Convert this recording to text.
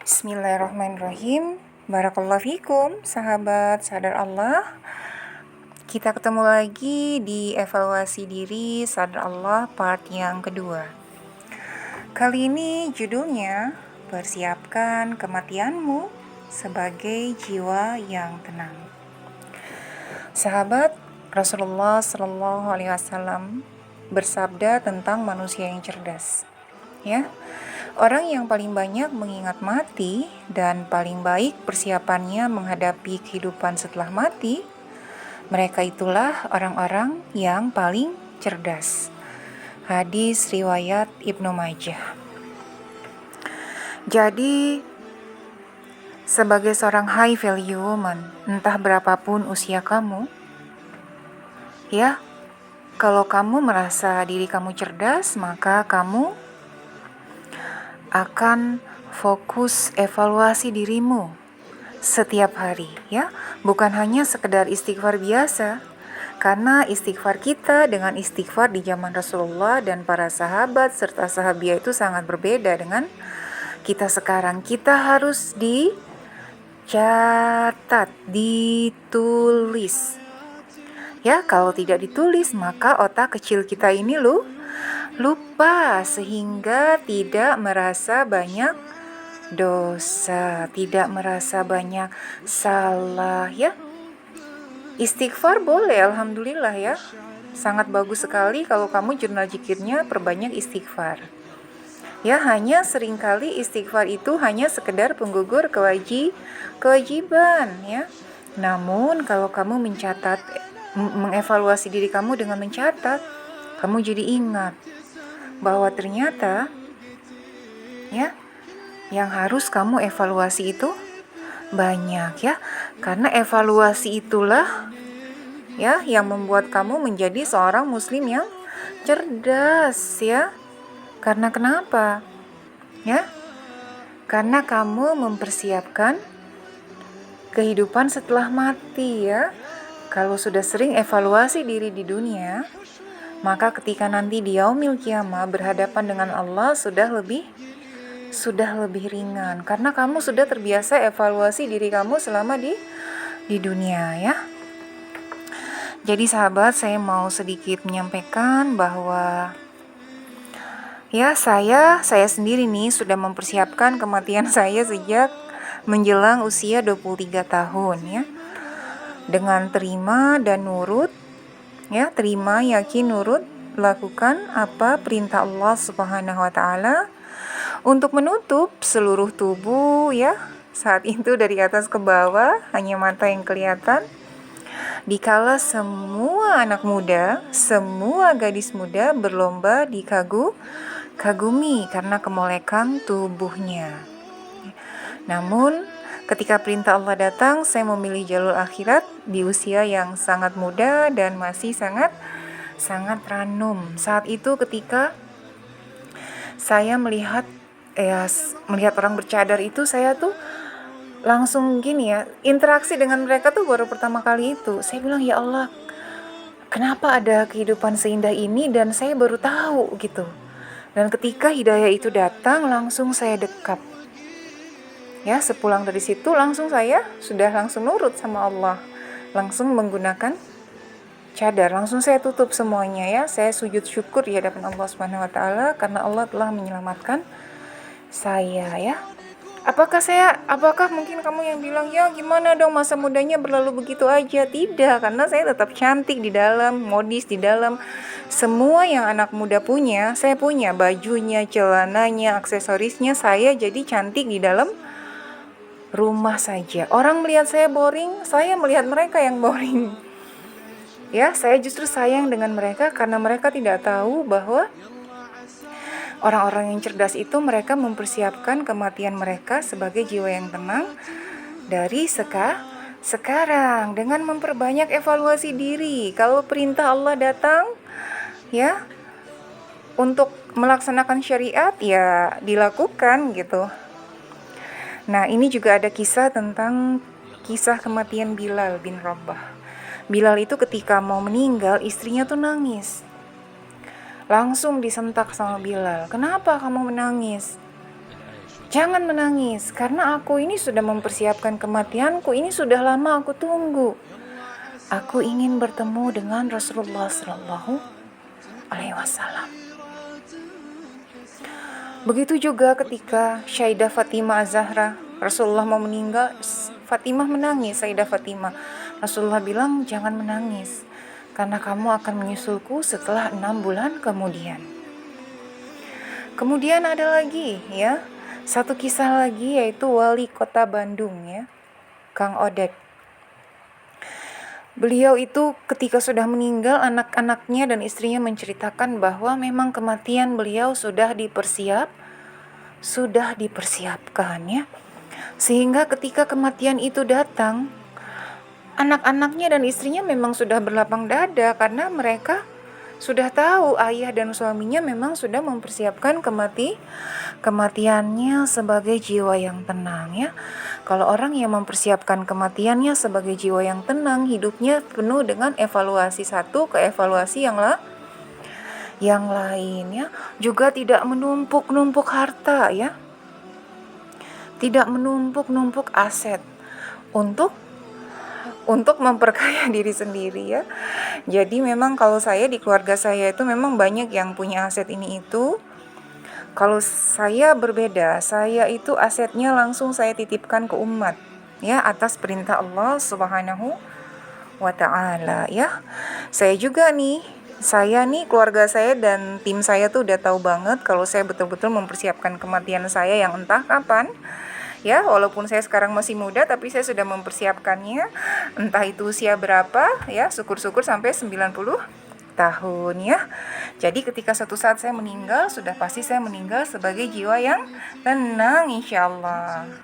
Bismillahirrahmanirrahim. Barakallahu fikum, sahabat sadar Allah. Kita ketemu lagi di evaluasi diri sadar Allah part yang kedua. Kali ini judulnya persiapkan kematianmu sebagai jiwa yang tenang. Sahabat, Rasulullah Shallallahu Alaihi Wasallam bersabda tentang manusia yang cerdas. Ya, orang yang paling banyak mengingat mati dan paling baik persiapannya menghadapi kehidupan setelah mati, mereka itulah orang-orang yang paling cerdas. Hadis riwayat Ibnu Majah. Jadi, sebagai seorang high value woman, entah berapapun usia kamu, ya, kalau kamu merasa diri kamu cerdas, maka kamu akan fokus evaluasi dirimu setiap hari, ya, bukan hanya sekedar istighfar biasa, karena istighfar kita dengan istighfar di zaman Rasulullah dan para sahabat serta sahabiah itu sangat berbeda dengan kita sekarang. Kita harus dicatat, ditulis, ya. Kalau tidak ditulis, maka otak kecil kita ini lupa sehingga tidak merasa banyak dosa, tidak merasa banyak salah, ya. Istighfar boleh, alhamdulillah, ya. Sangat bagus sekali kalau kamu jurnal zikirnya perbanyak istighfar. Ya, hanya seringkali istighfar itu hanya sekedar penggugur kewajiban, ya. Namun kalau kamu mencatat, mengevaluasi diri kamu dengan mencatat, kamu jadi ingat bahwa ternyata, ya, yang harus kamu evaluasi itu banyak, ya. Karena evaluasi itulah, ya, yang membuat kamu menjadi seorang muslim yang cerdas, ya. Karena kenapa? Ya? Karena kamu mempersiapkan kehidupan setelah mati, ya. Kalau sudah sering evaluasi diri di dunia, maka ketika nanti di yaumil qiyamah berhadapan dengan Allah sudah lebih ringan, karena kamu sudah terbiasa evaluasi diri kamu selama di dunia, ya. Jadi sahabat, saya mau sedikit menyampaikan bahwa, ya, saya sendiri nih sudah mempersiapkan kematian saya sejak menjelang usia 23 tahun, ya. Dengan terima dan nurut, ya, terima, yakin, nurut, lakukan apa perintah Allah Subhanahu wa taala untuk menutup seluruh tubuh, ya. Saat itu dari atas ke bawah hanya mata yang kelihatan. Dikala semua anak muda, semua gadis muda berlomba dikagumi karena kemolekan tubuhnya. Namun ketika perintah Allah datang, saya memilih jalur akhirat di usia yang sangat muda dan masih sangat ranum. Saat itu ketika saya melihat orang bercadar itu, saya tuh langsung gini, ya, interaksi dengan mereka tuh baru pertama kali itu. Saya bilang, ya Allah, kenapa ada kehidupan seindah ini dan saya baru tahu gitu. Dan ketika hidayah itu datang, langsung saya dekap. Ya, sepulang dari situ saya sudah langsung nurut sama Allah. Langsung menggunakan cadar, langsung saya tutup semuanya, ya. Saya sujud syukur di hadapan Allah Subhanahu wa taala karena Allah telah menyelamatkan saya, ya. Apakah mungkin kamu yang bilang, ya gimana dong masa mudanya berlalu begitu aja? Tidak, karena saya tetap cantik di dalam, modis di dalam. Semua yang anak muda punya, saya punya, bajunya, celananya, aksesorisnya. Saya jadi cantik di dalam rumah saja. Orang melihat saya boring, saya melihat mereka yang boring. Ya, saya justru sayang dengan mereka karena mereka tidak tahu bahwa orang-orang yang cerdas itu mereka mempersiapkan kematian mereka sebagai jiwa yang tenang dari sekarang dengan memperbanyak evaluasi diri. Kalau perintah Allah datang, ya, untuk melaksanakan syariat, ya dilakukan gitu. Nah, ini juga ada kisah kematian Bilal bin Rabah. Bilal itu ketika mau meninggal, istrinya tuh nangis. Langsung disentak sama Bilal. Kenapa kamu menangis? Jangan menangis, karena aku ini sudah mempersiapkan kematianku, ini sudah lama aku tunggu. Aku ingin bertemu dengan Rasulullah Shallallahu Alaihi Wasallam. Begitu juga ketika Sayyidah Fatimah Az-Zahra, Rasulullah mau meninggal, Fatimah menangis. Sayyidah Fatimah, Rasulullah bilang jangan menangis, karena kamu akan menyusulku setelah 6 bulan kemudian. Kemudian ada lagi ya, satu kisah lagi, yaitu wali kota Bandung ya, Kang Odek. Beliau itu ketika sudah meninggal, anak-anaknya dan istrinya menceritakan bahwa memang kematian beliau sudah dipersiapkan ya. Sehingga ketika kematian itu datang, anak-anaknya dan istrinya memang sudah berlapang dada, karena mereka sudah tahu ayah dan suaminya memang sudah mempersiapkan kematiannya sebagai jiwa yang tenang ya. Kalau orang yang mempersiapkan kematiannya sebagai jiwa yang tenang, hidupnya penuh dengan evaluasi satu ke evaluasi yang lain ya. Juga tidak menumpuk-numpuk harta ya. Tidak menumpuk-numpuk aset untuk memperkaya diri sendiri ya. Jadi memang kalau saya di keluarga saya itu memang banyak yang punya aset ini itu. Kalau saya berbeda, saya itu asetnya langsung saya titipkan ke umat ya, atas perintah Allah Subhanahu wa taala ya. Saya keluarga saya dan tim saya tuh udah tahu banget kalau saya betul-betul mempersiapkan kematian saya yang entah kapan. Ya, walaupun saya sekarang masih muda, tapi saya sudah mempersiapkannya, entah itu usia berapa, ya, syukur-syukur sampai 90 tahun, ya. Jadi ketika suatu saat saya meninggal, sudah pasti saya meninggal sebagai jiwa yang tenang, insya Allah.